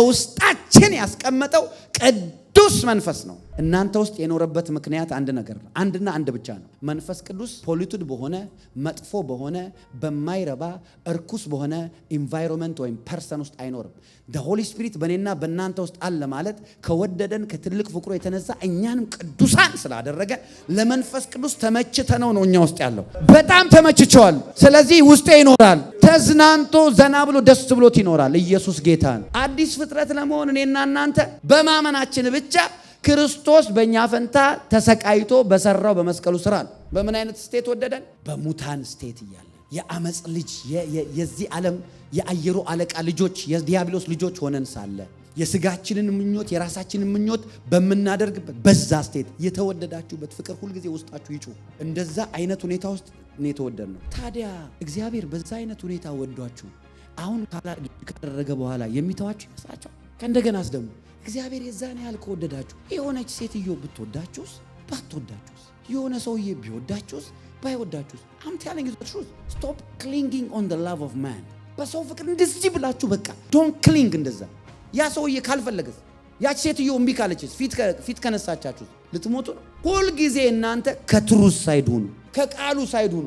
በውስጣችን ያስቀመጠው ቅዱስ መንፈስ ነው። እናንተ ውስጥ የኖረበት ምክንያት አንድ ነገር ነው። አንድና አንድ ብቻ ነው። መንፈስ ቅዱስ ፖሊቱድ በሆነ መጥፎ በሆነ በማይረባ እርኩስ በሆነ ኢንቫይሮንመንት ወይም ፐርሰን ውስጥ አይኖርም። the holy spirit በእኔና በእናንተ ውስጥ አለ ማለት ከወደደን ከትልቅ ፍቅሩ የተነሳ እኛንም ቅዱሳን ስላደረገ ለመንፈስ ቅዱስ ተመችተነው ነው እኛ ውስጥ ያለው። በጣም ተመችቸዋል። ስለዚህ ውስጤ ይኖራል። ተዝናንቶ ዘና ብሎ ደስ ብሎት ይኖራል። ኢየሱስ ጌታ ነው። አዲስ ፍጥረት ለመሆን እኔና እናንተ በማመናችን ብቻ ክርስቶስ በእኛ ፈንታ ተሰቃይቶ በሰራው በመስቀሉ ስራ ነው። በምን አይነት ስቴት ወደደን? በሙታን ስቴት እያለ የአመጽ ልጅ የዚህ ዓለም የአየሩ አለቃ ልጆች የዲያብሎስ ልጆች ሆነን ሳለ የስጋችንን ምኞት የራሳችንን ምኞት በመናደርግበት በዛ ስቴት የተወደዳችሁበት ፍቅር ሁሉ ጊዜ ውስጣችሁ ይጩህ። እንደዛ አይነት ሁኔታ ውስጥ ነው የተወደድነው። ታዲያ እግዚአብሔር በዛ አይነት ሁኔታ ወዷችሁ አሁን ካደረገ በኋላ የሚተዋችሁ ይመስላችኋል? ከእንደገና አስደሙ እግዚአብሔር የዛን ያህል ከወደዳችሁ የሆነች ሴትዮ ብትወዳችሁስ ባትወዳችሁስ? የሆነ ሰውዬ ቢወዳችሁስ ባይወዳችሁስ? I'm telling you the truth. Stop clinging on the love of man. በሰው ፍቅር እንደዚህ ብላችሁ በቃ don't cling እንደዛ። ያ ሰውዬ ካልፈለገስ? ያች ሴትዮ እምቢ ካለችስ? ፊት ከነሳቻችሁ ልትሞቱ ነው። ሁል ጊዜ እናንተ ከትሩዝ ሳይድ ሁኑ፣ ከቃሉ ሳይድ ሁኑ።